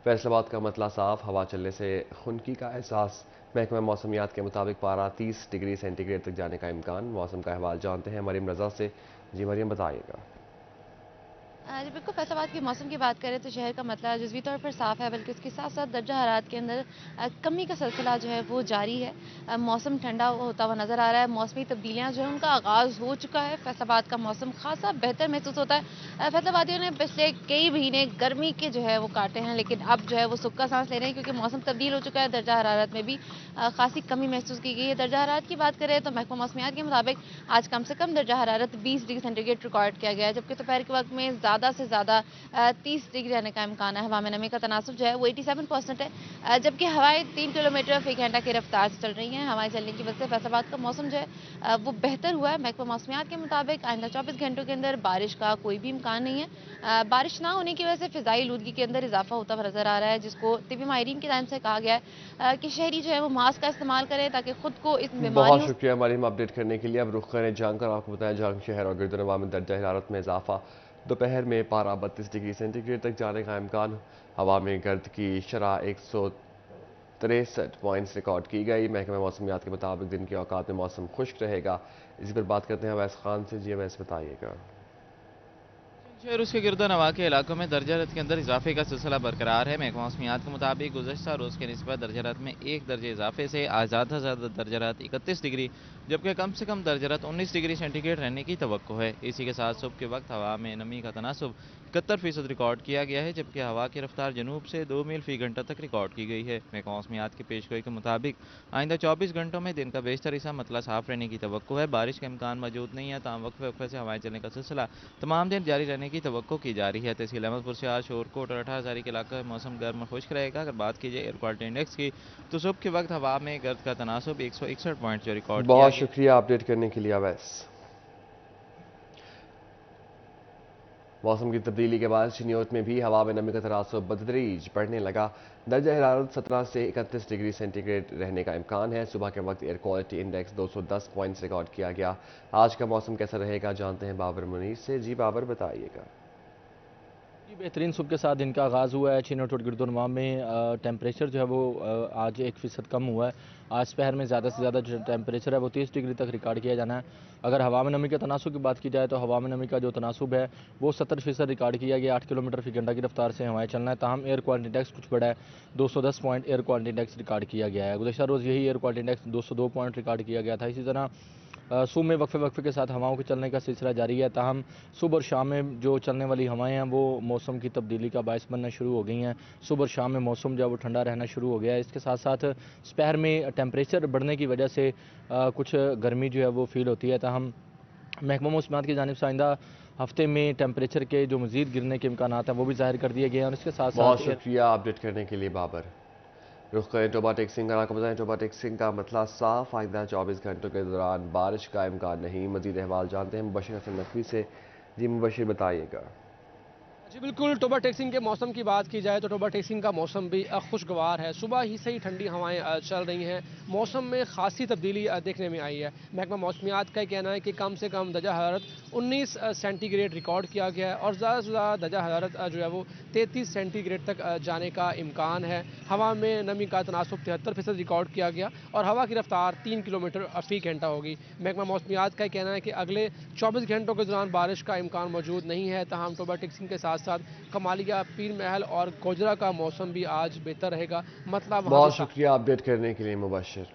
फैसलाबाद का मतला साफ, हवा चलने से खुनकी का एहसास। महकमा मौसमियात के मुताबिक पारा 30 डिग्री सेंटीग्रेड तक जाने का इम्कान। मौसम का अहवाल जानते हैं मरीम रजा से। जी मरीम, बताइएगा। जी बिल्कुल, फैसलाबाद के मौसम की बात करें तो शहर का मतलब जुज़वी तौर पर साफ़ है, बल्कि उसके साथ-साथ दर्जा हरारत के अंदर कमी का सिलसिला जो है वो जारी है। मौसम ठंडा होता हुआ नज़र आ रहा है, मौसमी तब्दीलियाँ जो हैं उनका आगाज़ हो चुका है। फैसलाबाद का मौसम ख़ासा बेहतर महसूस होता है। फैसलाबादियों ने पिछले कई महीने गर्मी के जो है वो काटे हैं, लेकिन अब जो है वो सुक्का साँस ले रहे हैं, क्योंकि मौसम तब्दील हो चुका है। दर्जा हरारत में भी ख़ासी कमी महसूस की गई है। दर्जा हरारत की बात करें तो महकमा मौसमियात के मुताबिक आज कम से कम दर्जा हरारत 20 डिग्री सेंटीग्रेड रिकॉर्ड किया गया है, जबकि दोपहर के वक्त में ज़्यादा से ज़्यादा 30 डिग्री रहने का इम्कान है। हवा में नमी का तनासुब जो है वो 87% है, जबकि हवाएं 3 किलोमीटर फी घंटा की रफ्तार से चल रही हैं। हवाएं चलने की वजह से फैसलाबाद का मौसम जो है वो बेहतर हुआ है। महकमा मौसमियात के मुताबिक आइंदा 24 घंटों के अंदर बारिश का कोई भी इम्कान नहीं है। बारिश ना होने की वजह से फिजाई आलूदगी के अंदर इजाफा होता हुआ नजर आ रहा है, जिसको तिबी माहिरीन की जानिब से कहा गया है कि शहरी जो है वो मास्क का इस्तेमाल करें ताकि खुद को इस बहुत बीमारियों से। शुक्रिया मरीम अपडेट करने के लिए। अब रुख करें जानकर, आपको बताया जहां शहर और गिरदनवा में दर्जा हरारत में इजाफा। दोपहर में पारा 32 डिग्री सेंटीग्रेड तक जाने का इम्कान। हवा में गर्द की शरह 163 पॉइंट्स रिकॉर्ड की गई। महकमा मौसमियात के मुताबिक दिन के औकात में मौसम खुश्क रहेगा। इसी पर बात करते हैं अवैस खान से। जी अवैस, बताइएगा। शहर उसके गिरदो नवा के इलाकों में दर्जारत के अंदर इजाफे का सिलसिला बरकरार है। महकमा मौसमियात के मुताबिक गुज़श्ता रोज़ के निस्बत दर्जारत में 1 दर्जे इजाफे से आज ज़्यादा से ज़्यादा दर्जारत 31 डिग्री, जबकि कम से कम दर्जारत 19 डिग्री सेंटीग्रेड रहने की तवक्को है। इसी के साथ सुबह के वक्त हवा में नमी का तनासुब 71% रिकॉर्ड किया गया है, जबकि हवा की रफ्तार जनूब से 2 मील फी घंटा तक रिकॉर्ड की गई है। महकमा मौसमियात की पेशगोई के मुताबिक आइंदा 24 घंटों में दिन का बेशतर हिस्सा मतला साफ रहने की तवक्को है। बारिश का इम्कान मौजूद नहीं है, ताम वक्फे वक्फे से हवाएं चलने का सिलसिला तमाम दिन जारी रहने की तवक्को की जा रही है। तहसील अहमदपुर से आज शोरकोट और अठारहज़ारी के इलाके में मौसम गर्म और खुश्क रहेगा। अगर बात की जाए एयर क्वालिटी इंडेक्स की, तो सुबह के वक्त हवा में गर्द का तनासुब 161 पॉइंट जो रिकॉर्ड किया बहुत गया। शुक्रिया अपडेट करने के लिए अवैस। मौसम की तब्दीली के बाद चिन्योट में भी हवा में नमी का तनासुब बतदरीज बढ़ने लगा। दर्जा हरारत 17 से 31 डिग्री सेंटीग्रेड रहने का इम्कान है। सुबह के वक्त air quality index 210 points record किया गया। आज का मौसम कैसा रहेगा जानते हैं बाबर मुनीर से। जी बाबर, बताइएगा। जी, बेहतरीन सुबह के साथ दिन का आगाज़ हुआ है। छिनोट और गिरदोनवा में टेम्परेचर जो है वो आज 1% कम हुआ है। आज शहर में ज़्यादा से ज़्यादा जो टेम्परेचर है वो 30 डिग्री तक रिकॉर्ड किया जाना है। अगर हवा में नमी के तनासुब की बात की जाए तो हवा में नमी का जो तनासुब है वो 70% रिकॉर्ड किया गया। 8 किलोमीटर फी घंटा की रफ्तार से हवाएं चलना है। ताहम एयर क्वालिटी इंडेक्स कुछ बड़ा है, 210 point air quality index record किया गया है। गुज़श्ता रोज़ यही air quality index 202 point record किया गया था। इसी तरह सुबह में वक्फे वक्फे के साथ हवाओं के चलने का सिलसिला जारी है। ताहम सुबह और शाम में जो चलने वाली हवाएं हैं वो मौसम की तब्दीली का बायस बनना शुरू हो गई हैं। सुबह और शाम में मौसम जो है वो ठंडा रहना शुरू हो गया है। इसके साथ साथ दोपहर में टेम्परेचर बढ़ने की वजह से कुछ गर्मी जो है वो फील होती है। ताहम महकमा मौसमियात की जानिब से आइंदा हफ्ते में टेम्परेचर के जो मज़ीद गिरने के इम्कान हैं वो भी ज़ाहिर कर दिए गए हैं। और इसके साथ बहुत साथ शुक्रिया अपडेट करने के लिए बाबर। रुख करें टोबा टेक्सिंग का। आपको बताएं टोबा टेक्सिंग का मतला साफ। आइंदा 24 घंटों के दौरान बारिश का इम्कान नहीं। मजीद अहवाल जानते हैं मुबशिर हसन नकवी से। जी मुबशिर, बताइएगा। जी बिल्कुल, टोबा टेक्सिंग के मौसम की बात की जाए तो टोबा टेक्सिंग का मौसम भी खुशगवार है। सुबह ही से ही ठंडी हवाएं चल रही हैं। मौसम में खासी तब्दीली देखने में आई है। महकमा मौसमियात का कहना है कि कम से कम दर्जा हरारत 19 सेंटीग्रेड रिकॉर्ड किया गया है और ज़्यादा से ज़्यादा दर्जा हरारत जो है वो 33 सेंटीग्रेड तक जाने का इम्कान है। हवा में नमी का तनासुब 73% रिकॉर्ड किया गया और हवा की रफ्तार 3 किलोमीटर फी घंटा होगी। महकमा मौसमियात का कहना है कि अगले 24 घंटों के दौरान बारिश का इम्कान मौजूद नहीं है। तमाम टोबा टेक्सिंग के साथ साथ कमालिया, पीर महल और गोजरा का मौसम भी आज बेहतर रहेगा। मतलब वहाँ भी बहुत शुक्रिया अपडेट करने के लिए मुबशिर।